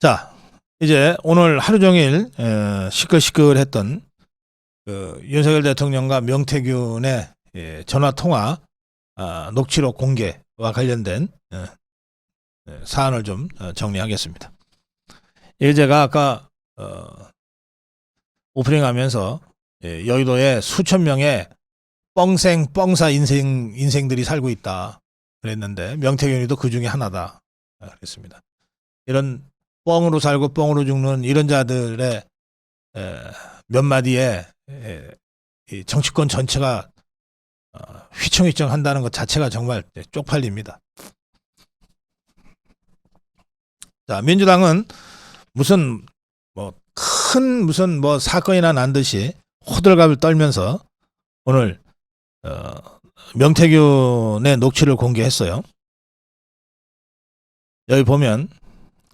자, 이제 오늘 하루 종일 시끌시끌했던 그 윤석열 대통령과 명태균의 전화 통화 녹취록 공개와 관련된 사안을 좀 정리하겠습니다. 이게 제가 아까 오프닝하면서 여의도에 수천 명의 뻥사 인생들이 살고 있다 그랬는데 명태균이도 그 중에 하나다 그랬습니다. 이런 뻥으로 살고 뻥으로 죽는 이런 자들의 몇 마디에 이 정치권 전체가 휘청휘청 한다는 것 자체가 정말 쪽팔립니다. 자, 민주당은 무슨 무슨 사건이나 난 듯이 호들갑을 떨면서 오늘 명태균의 녹취를 공개했어요. 여기 보면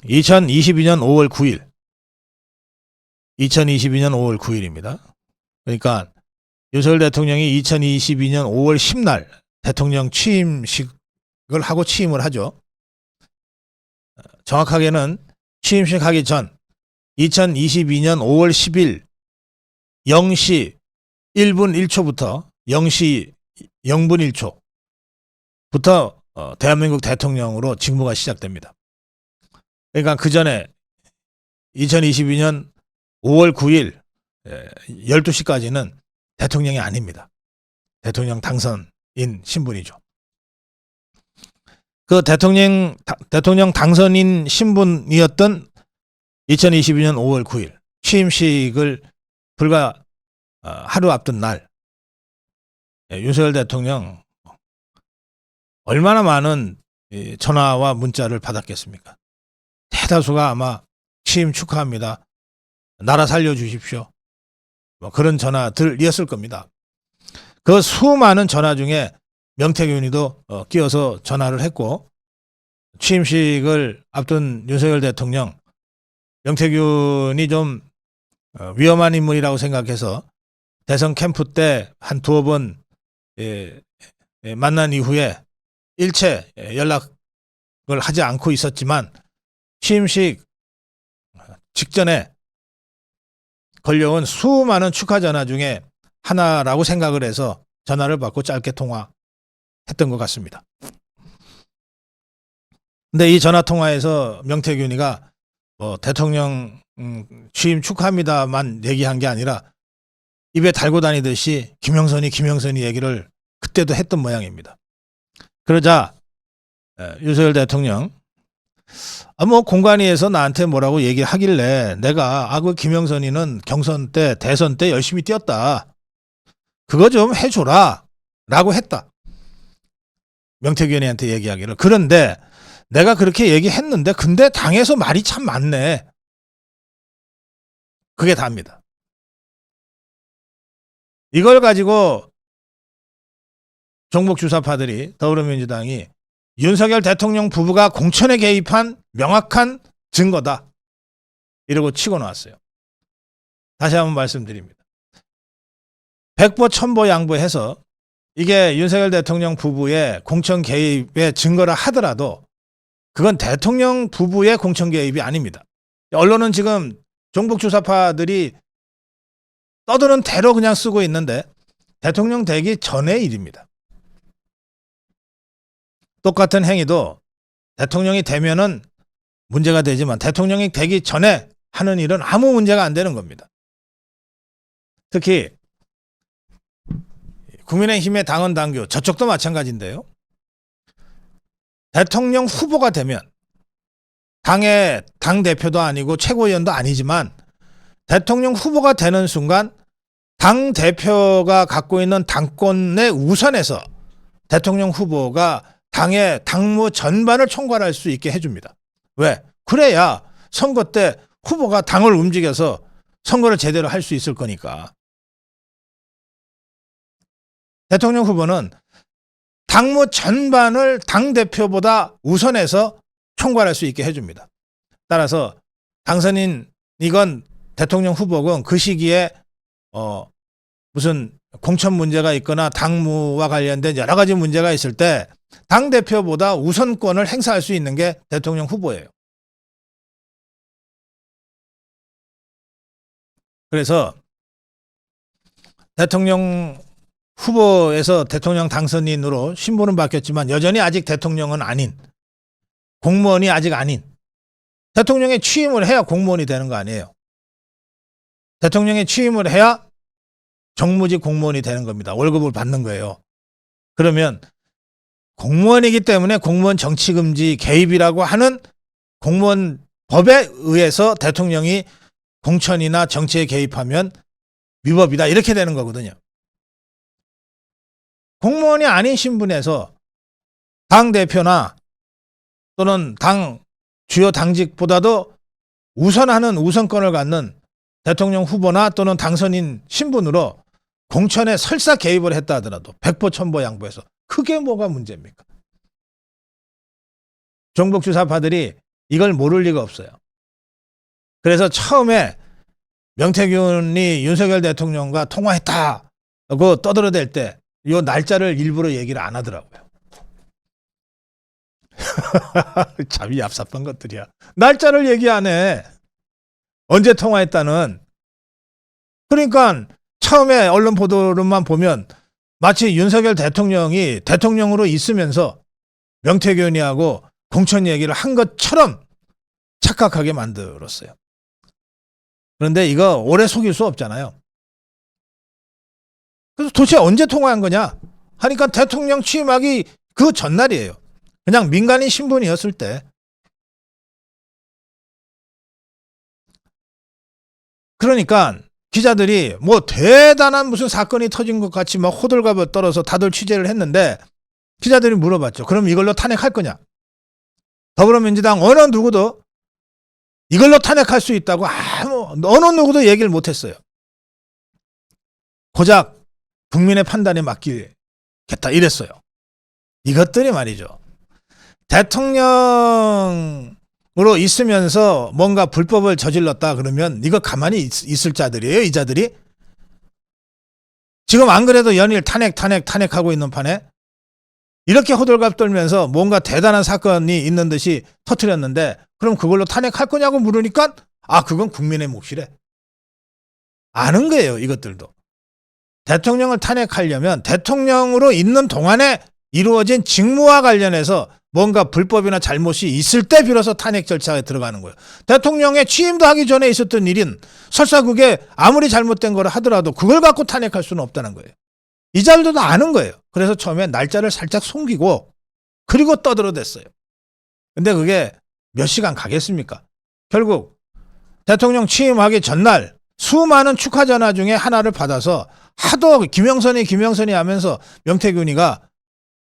2022년 5월 9일 2022년 5월 9일입니다. 그러니까 윤석열 대통령이 2022년 5월 10날 대통령 취임식을 하고 취임을 하죠. 정확하게는 취임식 하기 전 2022년 5월 10일 0시 1분 1초부터 0시 0분 1초부터 대한민국 대통령으로 직무가 시작됩니다. 그러니까 그 전에 2022년 5월 9일 12시까지는 대통령이 아닙니다. 대통령 당선인 신분이죠. 그 대통령 당선인 신분이었던 2022년 5월 9일 취임식을 불과 하루 앞둔 날 윤석열 대통령 얼마나 많은 전화와 문자를 받았겠습니까? 대다수가 아마 취임 축하합니다. 나라 살려주십시오. 그런 전화들이었을 겁니다. 그 수많은 전화 중에 명태균이도 끼어서 전화를 했고 취임식을 앞둔 윤석열 대통령 명태균이 좀 위험한 인물이라고 생각해서 대선 캠프 때 한 두어 번 만난 이후에 일체 연락을 하지 않고 있었지만 취임식 직전에 걸려온 수많은 축하 전화 중에 하나라고 생각을 해서 전화를 받고 짧게 통화했던 것 같습니다. 근데 이 전화 통화에서 명태균이가 대통령 취임 축하합니다만 얘기한 게 아니라 입에 달고 다니듯이 김영선이 얘기를 그때도 했던 모양입니다. 그러자 윤석열 대통령 공관위에서 나한테 뭐라고 얘기하길래 내가 그 김영선이는 경선 때 대선 때 열심히 뛰었다. 그거 좀 해줘라 라고 했다. 명태균이한테 얘기하기를. 그런데 내가 그렇게 얘기했는데 근데 당에서 말이 참 많네. 그게 답니다. 이걸 가지고 종북주사파들이 더불어민주당이 윤석열 대통령 부부가 공천에 개입한 명확한 증거다. 이러고 치고 나왔어요. 다시 한번 말씀드립니다. 백보 천보 양보해서 이게 윤석열 대통령 부부의 공천 개입의 증거라 하더라도 그건 대통령 부부의 공천 개입이 아닙니다. 언론은 지금 종북주사파들이 떠드는 대로 그냥 쓰고 있는데 대통령 되기 전의 일입니다. 똑같은 행위도 대통령이 되면은 문제가 되지만 대통령이 되기 전에 하는 일은 아무 문제가 안 되는 겁니다. 특히 국민의힘의 당원 당규 저쪽도 마찬가지인데요. 대통령 후보가 되면 당의 당대표도 아니고 최고위원도 아니지만 대통령 후보가 되는 순간 당대표가 갖고 있는 당권의 우선에서 대통령 후보가 당의 당무 전반을 총괄할 수 있게 해줍니다. 왜? 그래야 선거 때 후보가 당을 움직여서 선거를 제대로 할 수 있을 거니까. 대통령 후보는 당무 전반을 당대표보다 우선해서 총괄할 수 있게 해줍니다. 따라서 당선인이건 대통령 후보건 그 시기에 무슨 공천 문제가 있거나 당무와 관련된 여러 가지 문제가 있을 때 당대표보다 우선권을 행사할 수 있는 게 대통령 후보예요. 그래서 대통령 후보에서 대통령 당선인으로 신분은 바뀌었지만 여전히 아직 대통령은 아닌, 공무원이 아직 아닌, 대통령에 취임을 해야 공무원이 되는 거 아니에요. 대통령에 취임을 해야 정무직 공무원이 되는 겁니다. 월급을 받는 거예요. 그러면 공무원이기 때문에 공무원 정치금지 개입이라고 하는 공무원 법에 의해서 대통령이 공천이나 정치에 개입하면 위법이다, 이렇게 되는 거거든요. 공무원이 아닌 신분에서 당대표나 또는 당 주요 당직보다도 우선하는 우선권을 갖는 대통령 후보나 또는 당선인 신분으로 공천에 설사 개입을 했다 하더라도 백보천보 양보해서 그게 뭐가 문제입니까? 종북주사파들이 이걸 모를 리가 없어요. 그래서 처음에 명태균이 윤석열 대통령과 통화했다고 떠들어댈 때 이 날짜를 일부러 얘기를 안 하더라고요. 참 얍삽한 것들이야. 날짜를 얘기 안 해. 언제 통화했다는. 그러니까 처음에 언론 보도로만 보면 마치 윤석열 대통령이 대통령으로 있으면서 명태균이하고 공천 얘기를 한 것처럼 착각하게 만들었어요. 그런데 이거 오래 속일 수 없잖아요. 그래서 도대체 언제 통화한 거냐 하니까 대통령 취임하기 그 전날이에요. 그냥 민간인 신분이었을 때. 그러니까 기자들이 뭐 대단한 무슨 사건이 터진 것 같이 막 호들갑을 떨어서 다들 취재를 했는데 기자들이 물어봤죠. 그럼 이걸로 탄핵할 거냐? 더불어민주당 어느 누구도 이걸로 탄핵할 수 있다고 어느 누구도 얘기를 못했어요. 고작 국민의 판단에 맡기겠다 이랬어요. 이것들이 말이죠. 대통령으로 있으면서 뭔가 불법을 저질렀다 그러면 이거 가만히 있을 자들이에요. 이 자들이. 지금 안 그래도 연일 탄핵하고 있는 판에 이렇게 호들갑 떨면서 뭔가 대단한 사건이 있는 듯이 터뜨렸는데 그럼 그걸로 탄핵할 거냐고 물으니까 그건 국민의 몫이래. 아는 거예요. 이것들도. 대통령을 탄핵하려면 대통령으로 있는 동안에 이루어진 직무와 관련해서 뭔가 불법이나 잘못이 있을 때 비로소 탄핵 절차에 들어가는 거예요. 대통령의 취임도 하기 전에 있었던 일인 설사 그게 아무리 잘못된 거라 하더라도 그걸 갖고 탄핵할 수는 없다는 거예요. 이 자들도 아는 거예요. 그래서 처음에 날짜를 살짝 숨기고 그리고 떠들어댔어요. 근데 그게 몇 시간 가겠습니까? 결국 대통령 취임하기 전날 수많은 축하 전화 중에 하나를 받아서 하도 김영선이 하면서 명태균이가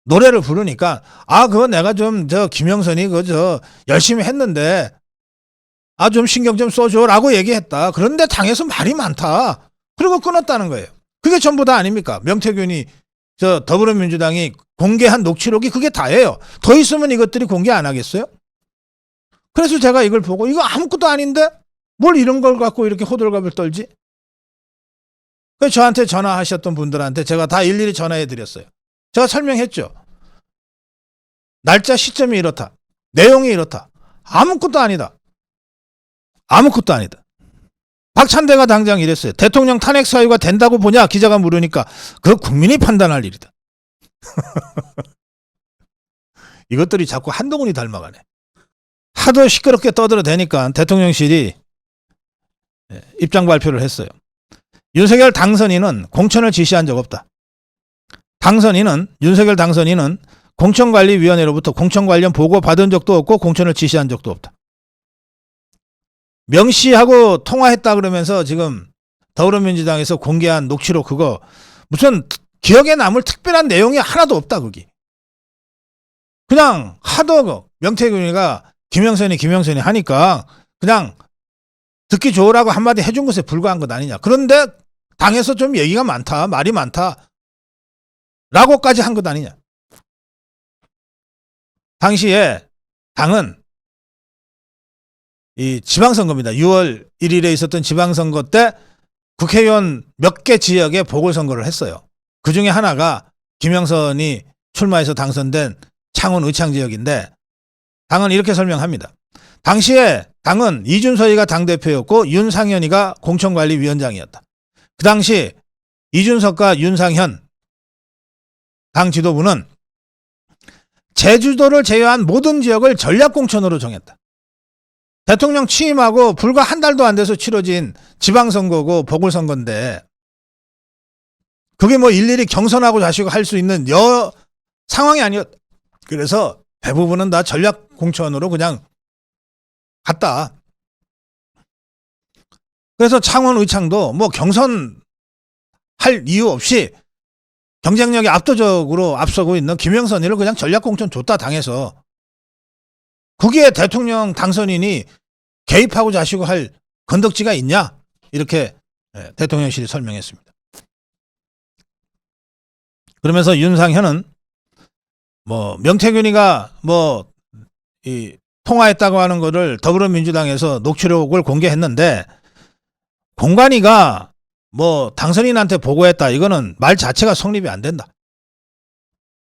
노래를 부르니까 그거 내가 좀 김영선이 열심히 했는데 좀 신경 좀 써줘라고 얘기했다. 그런데 당에서 말이 많다. 그리고 끊었다는 거예요. 그게 전부 다 아닙니까? 명태균이 더불어민주당이 공개한 녹취록이 그게 다예요. 더 있으면 이것들이 공개 안 하겠어요? 그래서 제가 이걸 보고 이거 아무것도 아닌데 뭘 이런 걸 갖고 이렇게 호들갑을 떨지? 그래서 저한테 전화하셨던 분들한테 제가 다 일일이 전화해 드렸어요. 제가 설명했죠. 날짜 시점이 이렇다. 내용이 이렇다. 아무것도 아니다. 아무것도 아니다. 박찬대가 당장 이랬어요. 대통령 탄핵 사유가 된다고 보냐? 기자가 물으니까 그거 국민이 판단할 일이다. 이것들이 자꾸 한동훈이 닮아가네. 하도 시끄럽게 떠들어대니까 대통령실이 입장 발표를 했어요. 윤석열 당선인은 공천을 지시한 적 없다. 윤석열 당선인은 공천관리위원회로부터 공천 관련 보고 받은 적도 없고 공천을 지시한 적도 없다. 명 씨하고 통화했다 그러면서 지금 더불어민주당에서 공개한 녹취록 그거 무슨 기억에 남을 특별한 내용이 하나도 없다. 거기. 그냥 하도 명태균이가 김영선이 하니까 그냥 듣기 좋으라고 한마디 해준 것에 불과한 것 아니냐. 그런데 당에서 좀 얘기가 많다. 말이 많다. 라고까지 한 것 아니냐. 당시에 당은 이 지방선거입니다. 6월 1일에 있었던 지방선거 때 국회의원 몇 개 지역에 보궐선거를 했어요. 그 중에 하나가 김영선이 출마해서 당선된 창원 의창 지역인데 당은 이렇게 설명합니다. 당시에 당은 이준석이가 당대표였고 윤상현이가 공천관리위원장이었다. 그 당시 이준석과 윤상현 당 지도부는 제주도를 제외한 모든 지역을 전략공천으로 정했다. 대통령 취임하고 불과 한 달도 안 돼서 치러진 지방선거고 보궐선거인데 그게 뭐 일일이 경선하고 자시고 할 수 있는 상황이 아니었. 그래서 대부분은 다 전략공천으로 그냥 갔다. 그래서 창원 의창도 뭐 경선할 이유 없이 경쟁력이 압도적으로 앞서고 있는 김영선이를 그냥 전략공천 줬다 당해서 거기에 대통령 당선인이 개입하고 자시고 할 건덕지가 있냐? 이렇게 대통령실이 설명했습니다. 그러면서 윤상현은 뭐 명태균이가 뭐 이 통화했다고 하는 거를 더불어민주당에서 녹취록을 공개했는데 공관위가 뭐 당선인한테 보고했다. 이거는 말 자체가 성립이 안 된다.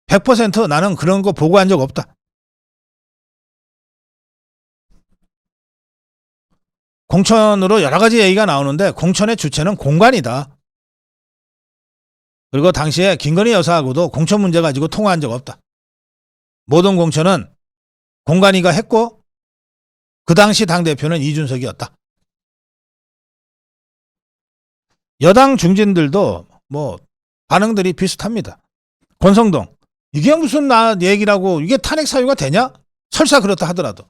100% 나는 그런 거 보고한 적 없다. 공천으로 여러 가지 얘기가 나오는데 공천의 주체는 공관이다. 그리고 당시에 김건희 여사하고도 공천 문제 가지고 통화한 적 없다. 모든 공천은 공관위가 했고 그 당시 당대표는 이준석이었다. 여당 중진들도 뭐 반응들이 비슷합니다. 권성동, 이게 무슨 얘기라고, 이게 탄핵 사유가 되냐? 설사 그렇다 하더라도.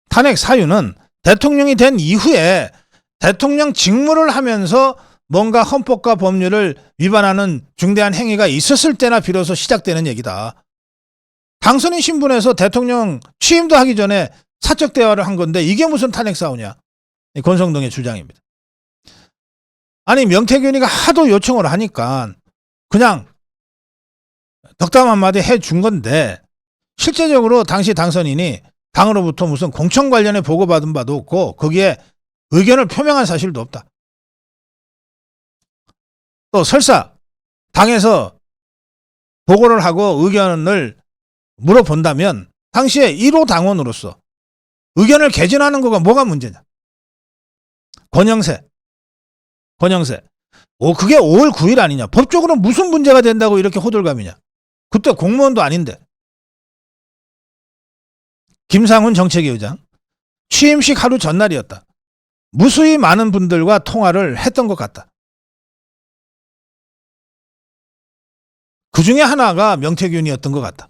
탄핵 사유는 대통령이 된 이후에 대통령 직무를 하면서 뭔가 헌법과 법률을 위반하는 중대한 행위가 있었을 때나 비로소 시작되는 얘기다. 당선인 신분에서 대통령 취임도 하기 전에 사적 대화를 한 건데 이게 무슨 탄핵 사유냐? 권성동의 주장입니다. 아니 명태균이가 하도 요청을 하니까 그냥 덕담 한마디 해준 건데 실제적으로 당시 당선인이 당으로부터 무슨 공천 관련해 보고받은 바도 없고 거기에 의견을 표명한 사실도 없다. 또 설사 당에서 보고를 하고 의견을 물어본다면 당시에 1호 당원으로서 의견을 개진하는 거가 뭐가 문제냐. 권영세. 그게 5월 9일 아니냐. 법적으로 무슨 문제가 된다고 이렇게 호들갑이냐. 그때 공무원도 아닌데. 김상훈 정책위 의장. 취임식 하루 전날이었다. 무수히 많은 분들과 통화를 했던 것 같다. 그 중에 하나가 명태균이었던 것 같다.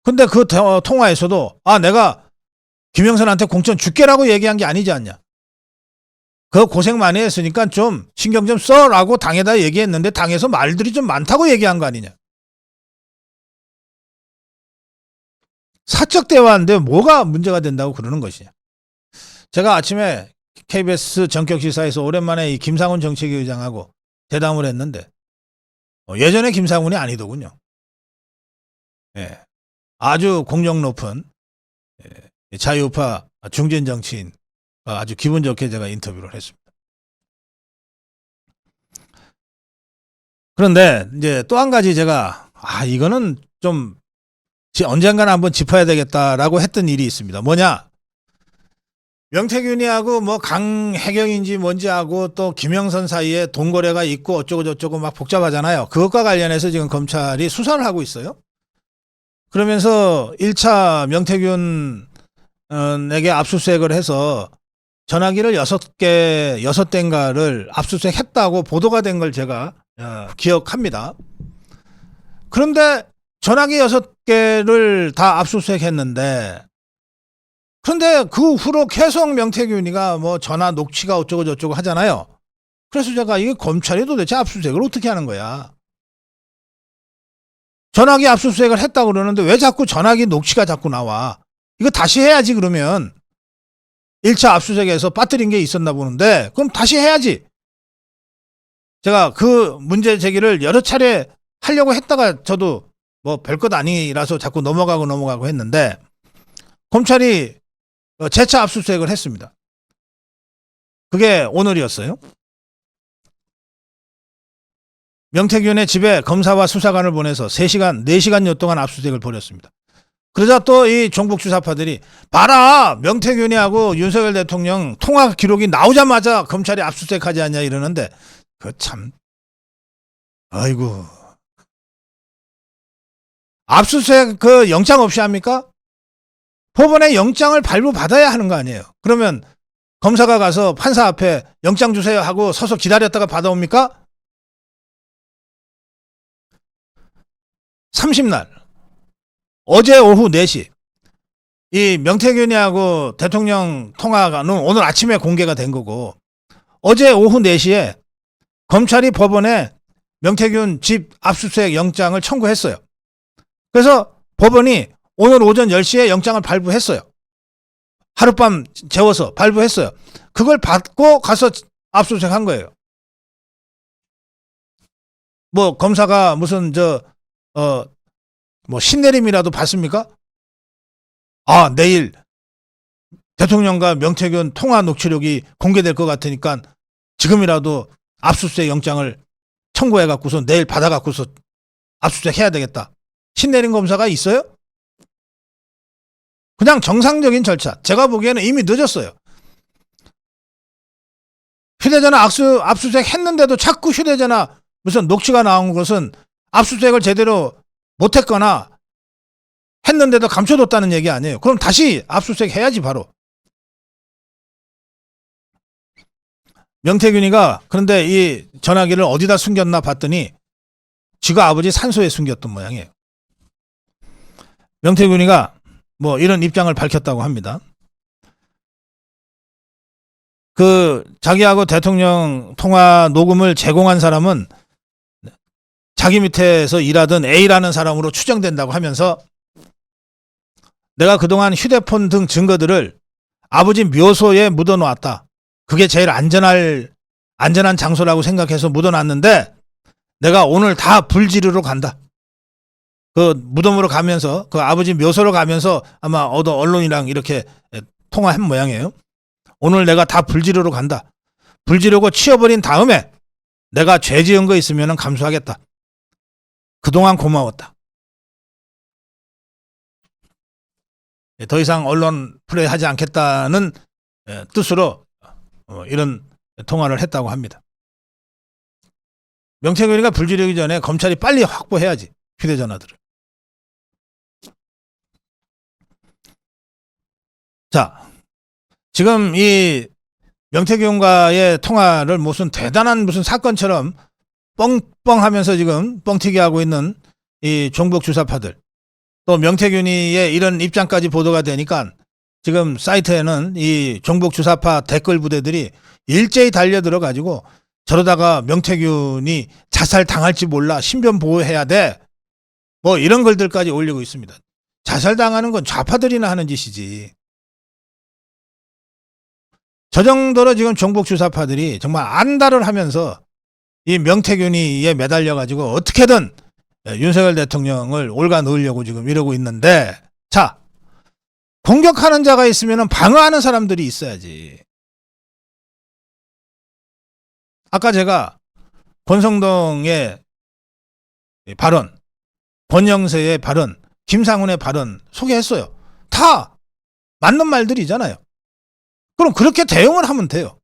근데 그 통화에서도 내가 김영선한테 공천 줄게라고 얘기한 게 아니지 않냐. 그 고생 많이 했으니까 좀 신경 좀 써라고 당에다 얘기했는데 당에서 말들이 좀 많다고 얘기한 거 아니냐. 사적 대화인데 뭐가 문제가 된다고 그러는 것이냐. 제가 아침에 KBS 전격시사에서 오랜만에 이 김상훈 정책위 의장하고 대담을 했는데 예전에 김상훈이 아니더군요. 예. 아주 공력 높은 자유우파 중진 정치인 아주 기분 좋게 제가 인터뷰를 했습니다. 그런데 이제 또 한 가지 제가 이거는 좀 언젠가는 한번 짚어야 되겠다라고 했던 일이 있습니다. 뭐냐? 명태균이하고 뭐 강혜경인지 뭔지 하고 또 김영선 사이에 돈 거래가 있고 어쩌고 저쩌고 막 복잡하잖아요. 그것과 관련해서 지금 검찰이 수사를 하고 있어요. 그러면서 1차 명태균에게 압수수색을 해서 전화기를 6대인가를 압수수색했다고 보도가 된 걸 제가 기억합니다. 그런데 전화기 6개를 다 압수수색했는데 그런데 그 후로 계속 명태균이가 뭐 전화 녹취가 어쩌고 저쩌고 하잖아요. 그래서 제가 이게 검찰이 도대체 압수수색을 어떻게 하는 거야? 전화기 압수수색을 했다고 그러는데 왜 자꾸 전화기 녹취가 자꾸 나와? 이거 다시 해야지. 그러면 1차 압수수색에서 빠뜨린 게 있었나 보는데 그럼 다시 해야지. 제가 그 문제 제기를 여러 차례 하려고 했다가 저도 뭐 별것 아니라서 자꾸 넘어가고 했는데 검찰이 재차 압수수색을 했습니다. 그게 오늘이었어요. 명태균의 집에 검사와 수사관을 보내서 4시간여 동안 압수수색을 벌였습니다. 그러자 또 이 종북 주사파들이 봐라 명태균이하고 윤석열 대통령 통화 기록이 나오자마자 검찰이 압수수색하지 않냐 이러는데 그 참 아이고 압수수색 그 영장 없이 합니까? 법원에 영장을 발부받아야 하는 거 아니에요. 그러면 검사가 가서 판사 앞에 영장 주세요 하고 서서 기다렸다가 받아옵니까? 30날 어제 오후 4시 이 명태균이하고 대통령 통화는 오늘 아침에 공개가 된 거고 어제 오후 4시에 검찰이 법원에 명태균 집 압수수색 영장을 청구했어요. 그래서 법원이 오늘 오전 10시에 영장을 발부했어요. 하룻밤 재워서 발부했어요. 그걸 받고 가서 압수수색한 거예요. 뭐 검사가 무슨 뭐 신내림이라도 받습니까? 아, 내일 대통령과 명태균 통화 녹취록이 공개될 것 같으니까 지금이라도 압수수색 영장을 청구해 갖고서 내일 받아 갖고서 압수수색 해야 되겠다. 신내림 검사가 있어요? 그냥 정상적인 절차. 제가 보기에는 이미 늦었어요. 휴대전화 압수수색 했는데도 자꾸 휴대전화 무슨 녹취가 나온 것은 압수수색을 제대로 못했거나 했는데도 감춰뒀다는 얘기 아니에요. 그럼 다시 압수수색 해야지 바로. 명태균이가 그런데 이 전화기를 어디다 숨겼나 봤더니 지가 아버지 산소에 숨겼던 모양이에요. 명태균이가 뭐 이런 입장을 밝혔다고 합니다. 그 자기하고 대통령 통화 녹음을 제공한 사람은 자기 밑에서 일하던 A라는 사람으로 추정된다고 하면서 내가 그동안 휴대폰 등 증거들을 아버지 묘소에 묻어놓았다. 그게 제일 안전한 장소라고 생각해서 묻어놨는데 내가 오늘 다 불지르러 간다. 그 무덤으로 가면서 그 아버지 묘소로 가면서 아마 언론이랑 이렇게 통화한 모양이에요. 오늘 내가 다 불지르러 간다. 불지르고 치워버린 다음에 내가 죄 지은 거 있으면 감수하겠다. 그동안 고마웠다. 더 이상 언론 플레이하지 않겠다는 뜻으로 이런 통화를 했다고 합니다. 명태균이가 불지르기 전에 검찰이 빨리 확보해야지. 휴대전화들을. 자, 지금 이 명태균과의 통화를 무슨 대단한 무슨 사건처럼 뻥뻥하면서 지금 뻥튀기 하고 있는 이 종북 주사파들, 또 명태균이의 이런 입장까지 보도가 되니까 지금 사이트에는 이 종북 주사파 댓글 부대들이 일제히 달려들어 가지고 저러다가 명태균이 자살 당할지 몰라 신변 보호해야 돼. 뭐 이런 글들까지 올리고 있습니다. 자살 당하는 건 좌파들이나 하는 짓이지. 저 정도로 지금 종북 주사파들이 정말 안달을 하면서 이 명태균이에 매달려 가지고 어떻게든 윤석열 대통령을 올가 넣으려고 지금 이러고 있는데, 자, 공격하는 자가 있으면 방어하는 사람들이 있어야지. 아까 제가 권성동의 발언, 권영세의 발언, 김상훈의 발언 소개했어요. 다 맞는 말들이잖아요. 그럼 그렇게 대응을 하면 돼요.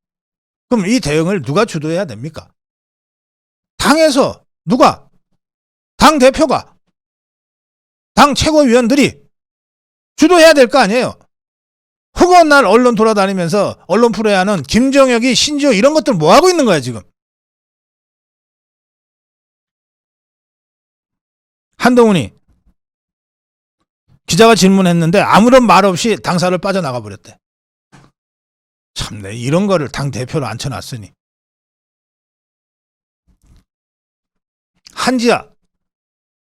그럼 이 대응을 누가 주도해야 됩니까? 당에서 누가? 당 대표가, 당 최고위원들이 주도해야 될 거 아니에요. 허구한 날 언론 돌아다니면서 언론 프로야는 김정혁이 신지호 이런 것들 뭐 하고 있는 거야 지금. 한동훈이 기자가 질문했는데 아무런 말 없이 당사를 빠져나가 버렸대. 참네, 이런 거를 당 대표로 앉혀놨으니. 한지아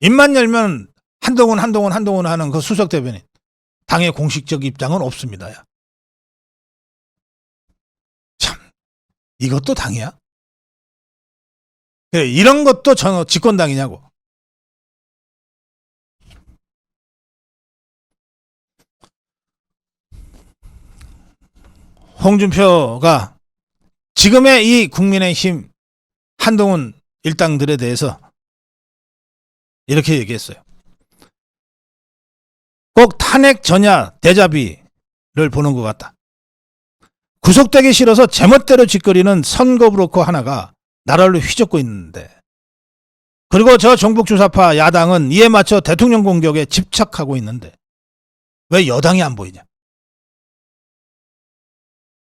입만 열면 한동훈 하는 그 수석 대변인. 당의 공식적 입장은 없습니다. 야. 참, 이것도 당이야? 이런 것도 집권당이냐고. 홍준표가 지금의 이 국민의힘 한동훈 일당들에 대해서 이렇게 얘기했어요. 꼭 탄핵 전야 대자비를 보는 것 같다. 구속되기 싫어서 제멋대로 짓거리는 선거 브로커 하나가 나라를 휘젓고 있는데, 그리고 저 종북주사파 야당은 이에 맞춰 대통령 공격에 집착하고 있는데 왜 여당이 안 보이냐?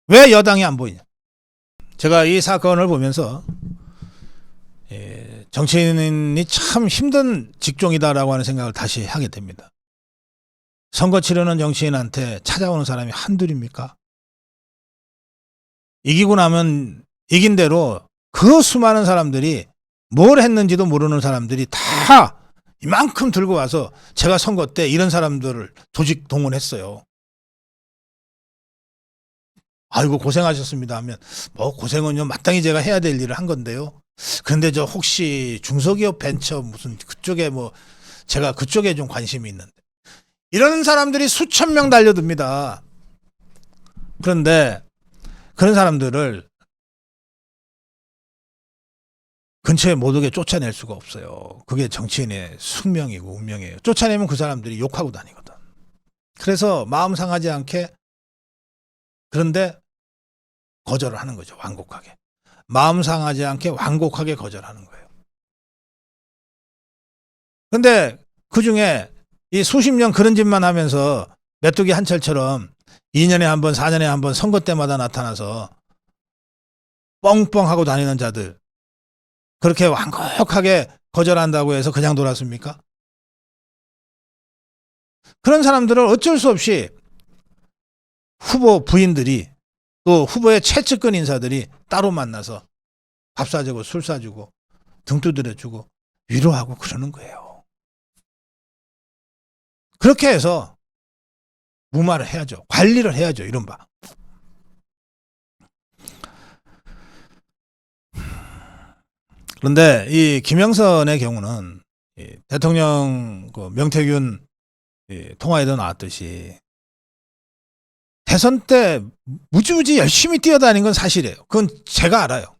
왜 여당이 안 보이냐? 제가 이 사건을 보면서 정치인이 참 힘든 직종이다라고 하는 생각을 다시 하게 됩니다. 선거 치르는 정치인한테 찾아오는 사람이 한둘입니까? 이기고 나면 이긴 대로 그 수많은 사람들이 뭘 했는지도 모르는 사람들이 다 이만큼 들고 와서 제가 선거 때 이런 사람들을 조직 동원했어요. 아이고 고생하셨습니다 하면 뭐 고생은요 마땅히 제가 해야 될 일을 한 건데요. 그런데 저 혹시 중소기업 벤처 무슨 그쪽에 뭐 제가 그쪽에 좀 관심이 있는데 이런 사람들이 수천 명 달려듭니다. 그런데 그런 사람들을 근처에 못 오게 쫓아낼 수가 없어요. 그게 정치인의 숙명이고 운명이에요. 쫓아내면 그 사람들이 욕하고 다니거든. 그래서 마음 상하지 않게, 그런데 거절을 하는 거죠. 완곡하게. 마음 상하지 않게 완곡하게 거절하는 거예요. 그런데 그중에 이 수십 년 그런 짓만 하면서 메뚜기 한철처럼 2년에 한 번, 4년에 한 번 선거 때마다 나타나서 뻥뻥하고 다니는 자들, 그렇게 완곡하게 거절한다고 해서 그냥 돌았습니까? 그런 사람들을 어쩔 수 없이 후보 부인들이 또 후보의 최측근 인사들이 따로 만나서 밥 사주고 술 사주고 등 두드려주고 위로하고 그러는 거예요. 그렇게 해서 무마를 해야죠. 관리를 해야죠. 이른바. 그런데 이 김영선의 경우는 대통령 그 명태균 통화에도 나왔듯이 대선 때 무지무지 열심히 뛰어다닌 건 사실이에요. 그건 제가 알아요.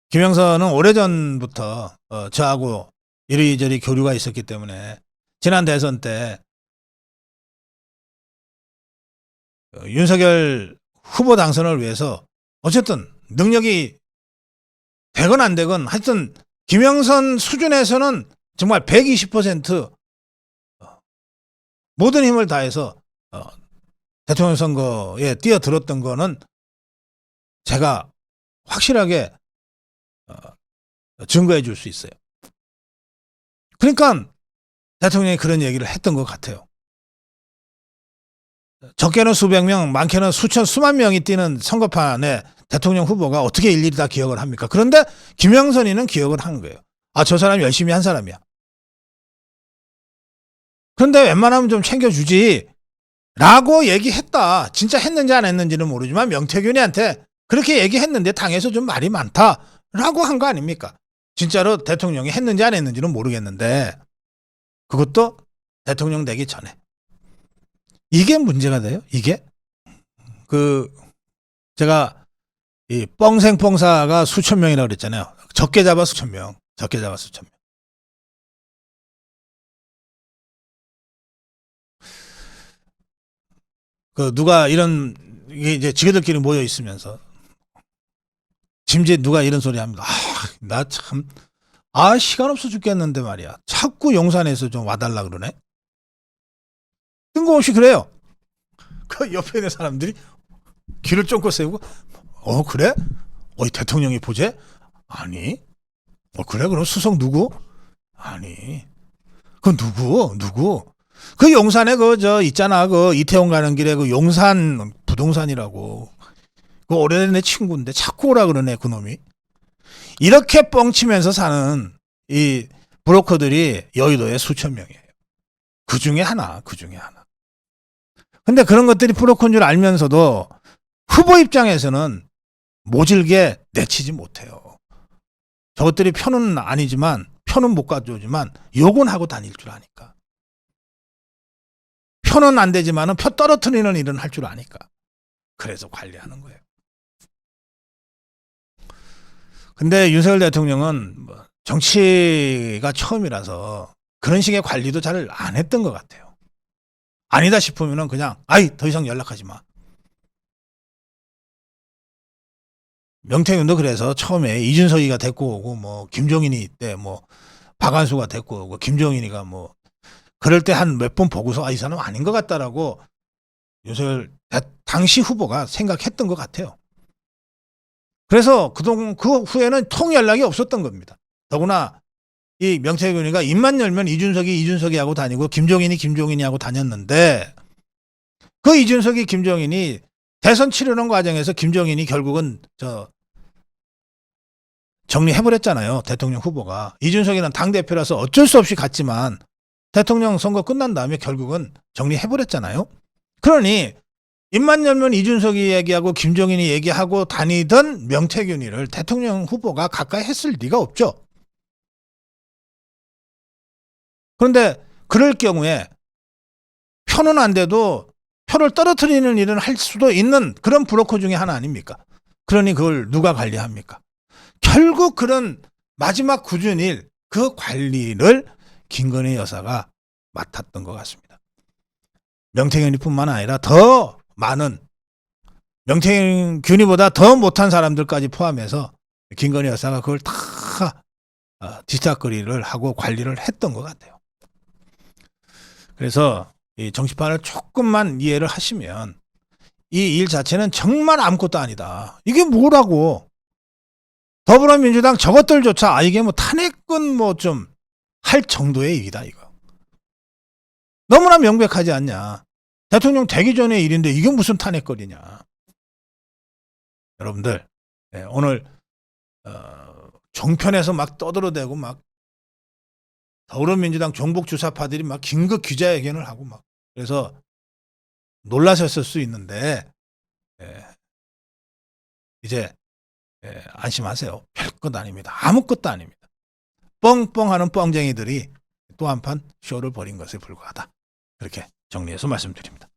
김영선은 오래전부터 저하고 이리저리 교류가 있었기 때문에 지난 대선 때 윤석열 후보 당선을 위해서 어쨌든 능력이 되건 안 되건 하여튼 김영선 수준에서는 정말 120% 모든 힘을 다해서 대통령 선거에 뛰어들었던 거는 제가 확실하게 증거해 줄 수 있어요. 그러니까 대통령이 그런 얘기를 했던 것 같아요. 적게는 수백 명, 많게는 수천, 수만 명이 뛰는 선거판에 대통령 후보가 어떻게 일일이 다 기억을 합니까? 그런데 김영선이는 기억을 하는 거예요. 아, 저 사람이 열심히 한 사람이야. 그런데 웬만하면 좀 챙겨주지 라고 얘기했다. 진짜 했는지 안 했는지는 모르지만 명태균이한테 그렇게 얘기했는데 당에서 좀 말이 많다라고 한 거 아닙니까? 진짜로 대통령이 했는지 안 했는지는 모르겠는데 그것도 대통령 되기 전에. 이게 문제가 돼요. 이게 제가 이 뻥생뻥사가 수천 명이라고 그랬잖아요. 적게 잡아 수천 명. 적게 잡아 수천 명. 누가 이런 이게 이제 지게들끼리 모여 있으면서 짐짓 누가 이런 소리 합니다. 나 참 시간 없어 죽겠는데 말이야. 자꾸 용산에서 좀 와달라 그러네. 뜬금없이 그래요. 그 옆에 있는 사람들이 귀를 쫑긋 세우고 그래? 대통령이 보재? 아니. 그래? 그럼 수석 누구? 아니. 그 누구? 그 용산에 있잖아. 그 이태원 가는 길에 그 용산 부동산이라고. 그 오래된 내 친구인데 자꾸 오라 그러네, 그놈이. 이렇게 뻥치면서 사는 이 브로커들이 여의도에 수천 명이에요. 그 중에 하나. 근데 그런 것들이 브로커인 줄 알면서도 후보 입장에서는 모질게 내치지 못해요. 저것들이 표는 아니지만, 표는 못 가져오지만 욕은 하고 다닐 줄 아니까. 표는 안 되지만은 표 떨어뜨리는 일은 할 줄 아니까. 그래서 관리하는 거예요. 근데 윤석열 대통령은 정치가 처음이라서 그런 식의 관리도 잘 안 했던 것 같아요. 아니다 싶으면은 그냥 아이 더 이상 연락하지 마. 명태균도 그래서 처음에 이준석이가 데리고 오고 뭐 김종인이 있대 뭐 박한수가 데리고 오고 김종인이가 뭐 그럴 때 한 몇 번 보고서 이 사람 아닌 것 같다라고 윤석열 당시 후보가 생각했던 것 같아요. 그래서 그동안 그 후에는 통 연락이 없었던 겁니다. 더구나 이 명태균이가 입만 열면 이준석이 하고 다니고 김종인이 하고 다녔는데 그 이준석이 김종인이 대선 치르는 과정에서 김종인이 결국은 정리해버렸잖아요. 대통령 후보가. 이준석이는 당대표라서 어쩔 수 없이 갔지만 대통령 선거 끝난 다음에 결국은 정리해버렸잖아요. 그러니 입만 열면 이준석이 얘기하고 김종인이 얘기하고 다니던 명태균이를 대통령 후보가 가까이 했을 리가 없죠. 그런데 그럴 경우에 표는 안 돼도 표를 떨어뜨리는 일은 할 수도 있는 그런 브로커 중에 하나 아닙니까? 그러니 그걸 누가 관리합니까? 결국 그런 마지막 굳은 일, 그 관리를 김건희 여사가 맡았던 것 같습니다. 명태균이뿐만 아니라 더 많은 명태균이보다 더 못한 사람들까지 포함해서 김건희 여사가 그걸 다 뒤짝거리를 하고 관리를 했던 것 같아요. 그래서 이 정치판을 조금만 이해를 하시면 이 일 자체는 정말 아무것도 아니다. 이게 뭐라고? 더불어민주당 저것들조차 이게 뭐 탄핵은 뭐 좀 할 정도의 일이다 이거. 너무나 명백하지 않냐. 대통령 되기 전의 일인데 이게 무슨 탄핵거리냐. 여러분들 오늘 종편에서 막 떠들어대고 막 더불어민주당 종북주사파들이 막 긴급 기자회견을 하고 막 그래서 놀라셨을 수 있는데 이제 안심하세요. 별것 아닙니다. 아무것도 아닙니다. 뻥뻥하는 뻥쟁이들이 또 한판 쇼를 벌인 것에 불과하다. 그렇게 정리해서 말씀드립니다.